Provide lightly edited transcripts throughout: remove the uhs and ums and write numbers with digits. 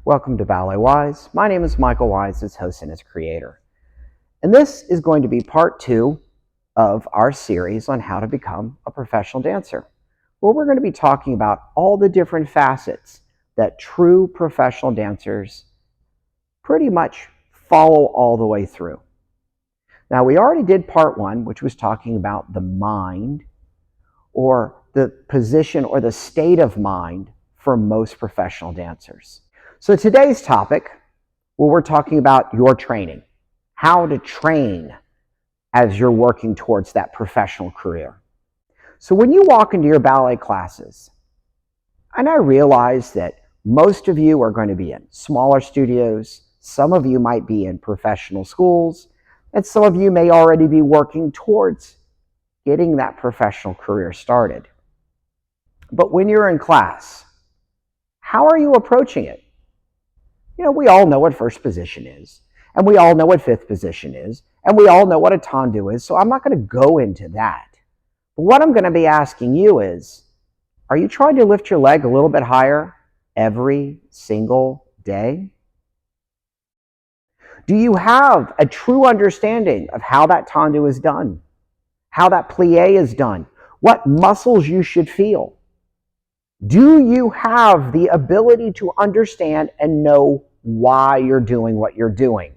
Welcome to BalletWise. My name is Michael Wise, as host and as creator. And this is going to be part 2 of our series on how to become a professional dancer, where we're going to be talking about all the different facets that true professional dancers pretty much follow all the way through. Now, we already did part 1, which was talking about the mind, or the position or the state of mind for most professional dancers. So today's topic, well, we're talking about your training, how to train as you're working towards that professional career. So when you walk into your ballet classes, and I realize that most of you are going to be in smaller studios, some of you might be in professional schools, and some of you may already be working towards getting that professional career started. But when you're in class, how are you approaching it? You know, we all know what first position is, and we all know what fifth position is, and we all know what a tendu is, so I'm not going to go into that. But what I'm going to be asking you is, are you trying to lift your leg a little bit higher every single day? Do you have a true understanding of how that tendu is done, how that plie is done, what muscles you should feel? Do you have the ability to understand and know why you're doing what you're doing?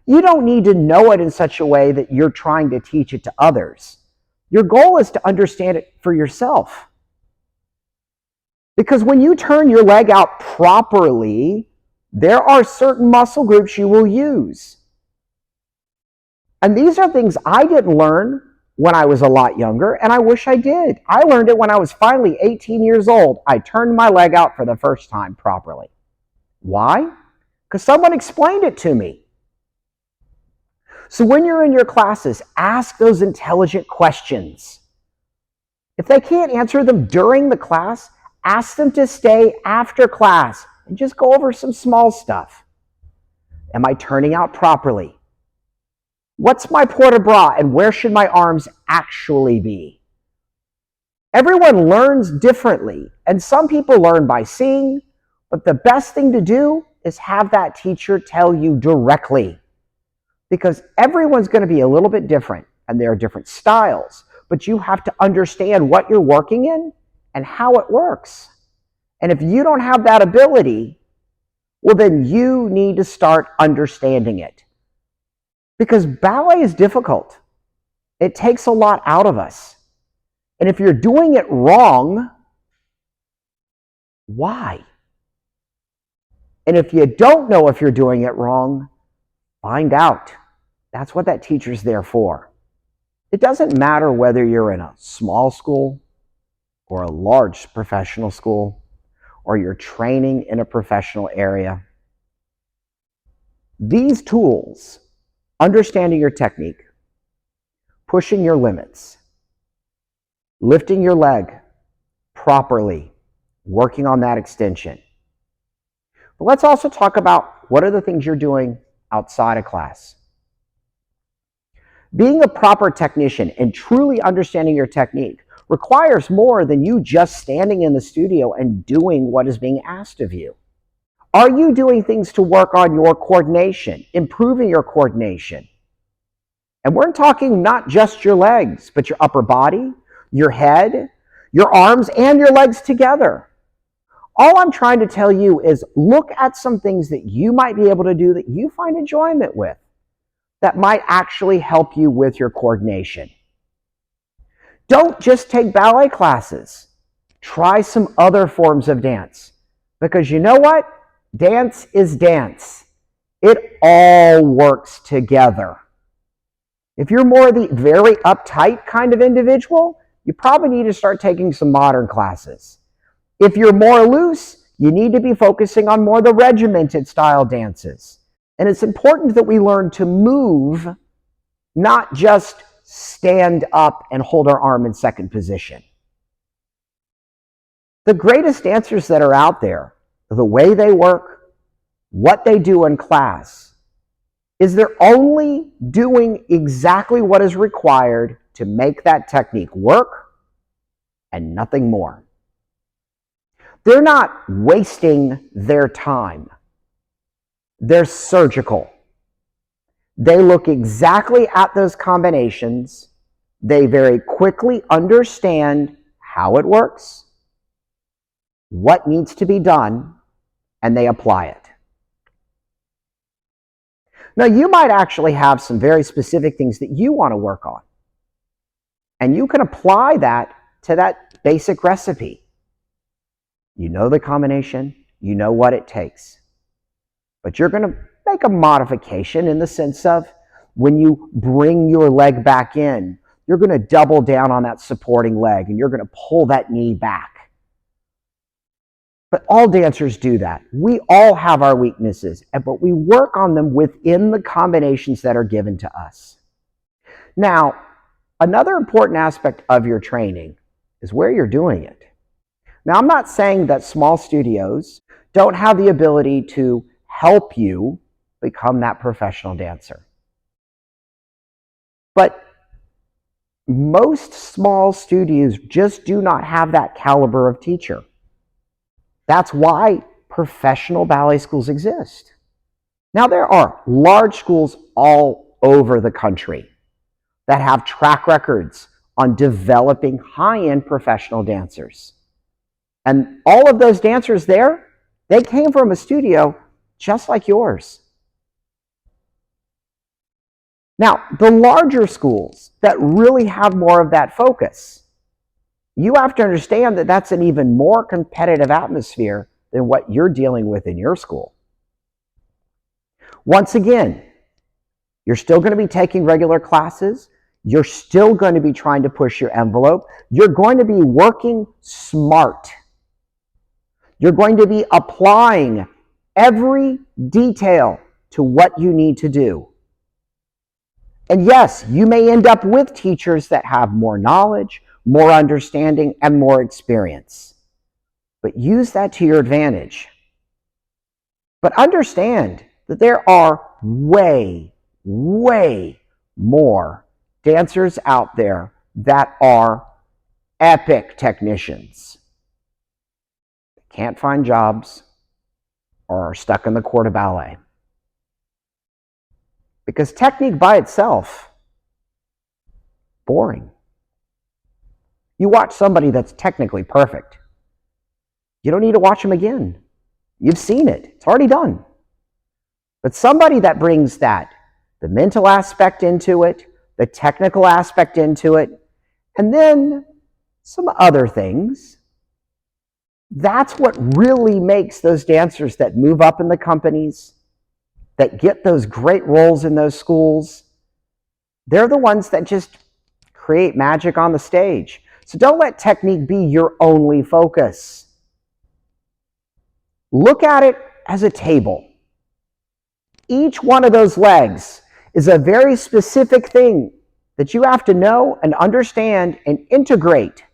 You don't need to know it in such a way that you're trying to teach it to others. Your goal is to understand it for yourself. Because when you turn your leg out properly, there are certain muscle groups you will use. And these are things I didn't learn when I was a lot younger, and I wish I did. I learned it when I was finally 18 years old. I turned my leg out for the first time properly. Why? Because someone explained it to me. So when you're in your classes, ask those intelligent questions. If they can't answer them during the class, ask them to stay after class and just go over some small stuff. Am I turning out properly? What's my port de bras and where should my arms actually be? Everyone learns differently, and some people learn by seeing, but the best thing to do is have that teacher tell you directly, because everyone's going to be a little bit different and there are different styles, but you have to understand what you're working in and how it works. And if you don't have that ability, well, then you need to start understanding it. Because ballet is difficult. It takes a lot out of us. And if you're doing it wrong, why? And if you don't know if you're doing it wrong, find out. That's what that teacher's there for. It doesn't matter whether you're in a small school or a large professional school or you're training in a professional area. These tools, understanding your technique, pushing your limits, lifting your leg properly, working on that extension. But let's also talk about what are the things you're doing outside of class. Being a proper technician and truly understanding your technique requires more than you just standing in the studio and doing what is being asked of you. Are you doing things to work on your coordination, improving your coordination? And we're talking not just your legs, but your upper body, your head, your arms, and your legs together. All I'm trying to tell you is look at some things that you might be able to do that you find enjoyment with, that might actually help you with your coordination. Don't just take ballet classes. Try some other forms of dance. Because you know what? Dance is dance. It all works together. If you're more the very uptight kind of individual, you probably need to start taking some modern classes. If you're more loose, you need to be focusing on more the regimented style dances. And it's important that we learn to move, not just stand up and hold our arm in second position. The greatest dancers that are out there, the way they work, what they do in class, is they're only doing exactly what is required to make that technique work and nothing more. They're not wasting their time. They're surgical. They look exactly at those combinations. They very quickly understand how it works, what needs to be done, and they apply it. Now, you might actually have some very specific things that you want to work on, and you can apply that to that basic recipe. You know the combination, you know what it takes, but you're going to make a modification in the sense of when you bring your leg back in, you're going to double down on that supporting leg and you're going to pull that knee back. But all dancers do that. We all have our weaknesses, but we work on them within the combinations that are given to us. Now, another important aspect of your training is where you're doing it. Now, I'm not saying that small studios don't have the ability to help you become that professional dancer. But most small studios just do not have that caliber of teacher. That's why professional ballet schools exist. Now, there are large schools all over the country that have track records on developing high-end professional dancers. And all of those dancers there, they came from a studio just like yours. Now, the larger schools that really have more of that focus, you have to understand that that's an even more competitive atmosphere than what you're dealing with in your school. Once again, you're still going to be taking regular classes. You're still going to be trying to push your envelope. You're going to be working smart. You're going to be applying every detail to what you need to do. And yes, you may end up with teachers that have more knowledge, more understanding, and more experience. But use that to your advantage. But understand that there are way, way more dancers out there that are epic technicians. Can't find jobs or are stuck in the court of ballet. Because technique by itself, boring. You watch somebody that's technically perfect. You don't need to watch them again. You've seen it. It's already done. But somebody that brings that, the mental aspect into it, the technical aspect into it, and then some other things, that's what really makes those dancers that move up in the companies, that get those great roles in those schools, they're the ones that just create magic on the stage. So don't let technique be your only focus. Look at it as a table. Each one of those legs is a very specific thing that you have to know and understand and integrate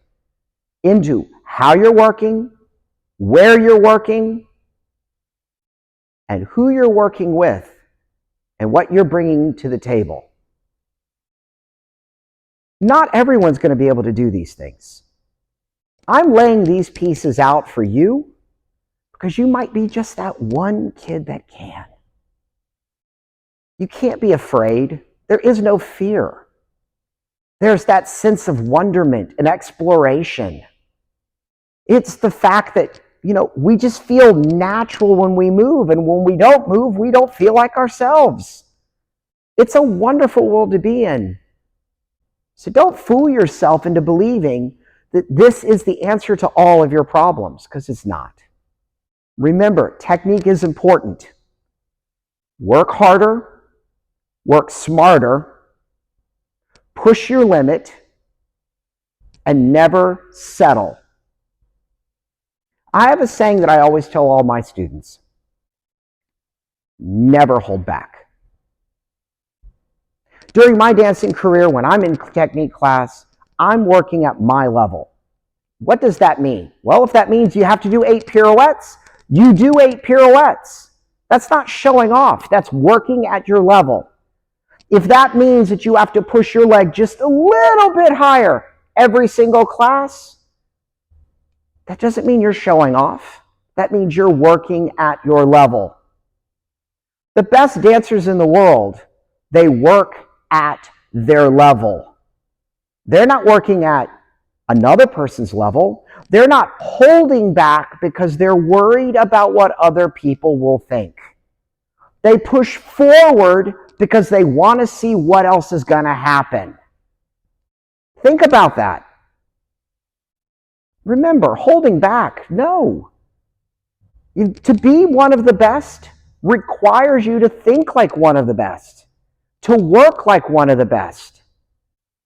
into how you're working, where you're working, and who you're working with, and what you're bringing to the table. Not everyone's going to be able to do these things. I'm laying these pieces out for you because you might be just that one kid that can. You can't be afraid. There is no fear. There's that sense of wonderment and exploration. It's the fact that we just feel natural when we move, and when we don't move, we don't feel like ourselves. It's a wonderful world to be in. So don't fool yourself into believing that this is the answer to all of your problems, because it's not. Remember, technique is important. Work harder, work smarter, push your limit, and never settle. I have a saying that I always tell all my students: never hold back. During my dancing career, when I'm in technique class, I'm working at my level. What does that mean? Well, if that means you have to do 8 pirouettes, you do 8 pirouettes. That's not showing off. That's working at your level. If that means that you have to push your leg just a little bit higher every single class, That doesn't mean you're showing off. That means you're working at your level. The best dancers in the world, they work at their level. They're not working at another person's level. They're not holding back because they're worried about what other people will think. They push forward because they want to see what else is going to happen. Think about that. Remember, holding back, no. To be one of the best requires you to think like one of the best, to work like one of the best.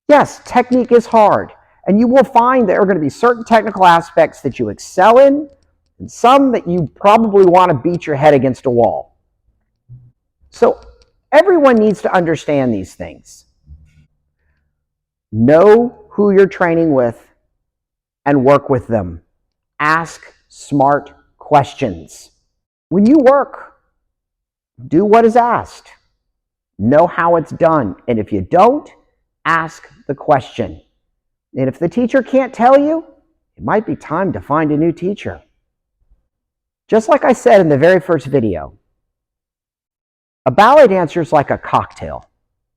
Yes, technique is hard, and you will find there are going to be certain technical aspects that you excel in, and some that you probably want to beat your head against a wall. So everyone needs to understand these things. Know who you're training with and work with them. Ask smart questions. When you work, do what is asked. Know how it's done. And if you don't, ask the question. And if the teacher can't tell you, it might be time to find a new teacher. Just like I said in the very first video, a ballet dancer is like a cocktail.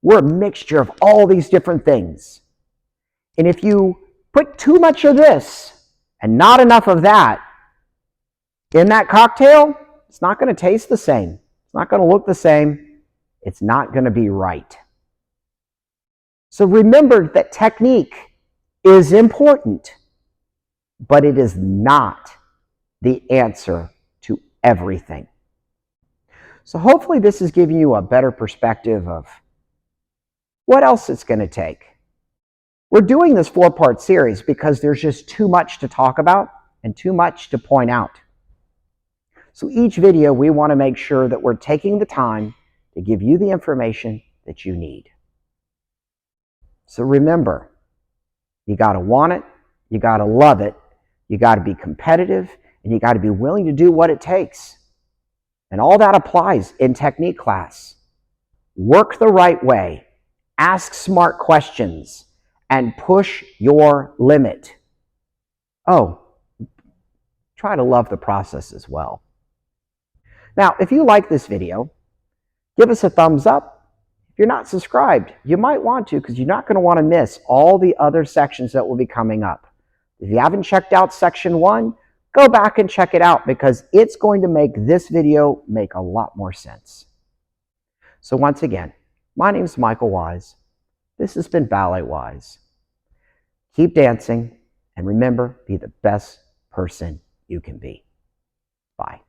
We're a mixture of all these different things. And if you put too much of this and not enough of that in that cocktail, it's not going to taste the same. It's not going to look the same. It's not going to be right. So remember that technique is important, but it is not the answer to everything. So hopefully this is giving you a better perspective of what else it's going to take. We're doing this 4-part series because there's just too much to talk about and too much to point out. So each video, we want to make sure that we're taking the time to give you the information that you need. So remember, you got to want it, you got to love it, you got to be competitive, and you got to be willing to do what it takes. And all that applies in technique class. Work the right way, ask smart questions, and push your limit. Oh, try to love the process as well. Now, if you like this video, give us a thumbs up. If you're not subscribed, you might want to because you're not going to want to miss all the other sections that will be coming up. If you haven't checked out section 1, go back and check it out because it's going to make this video make a lot more sense. So once again, my name is Michael Wise. This has been BalletWise. Keep dancing, and remember, be the best person you can be. Bye.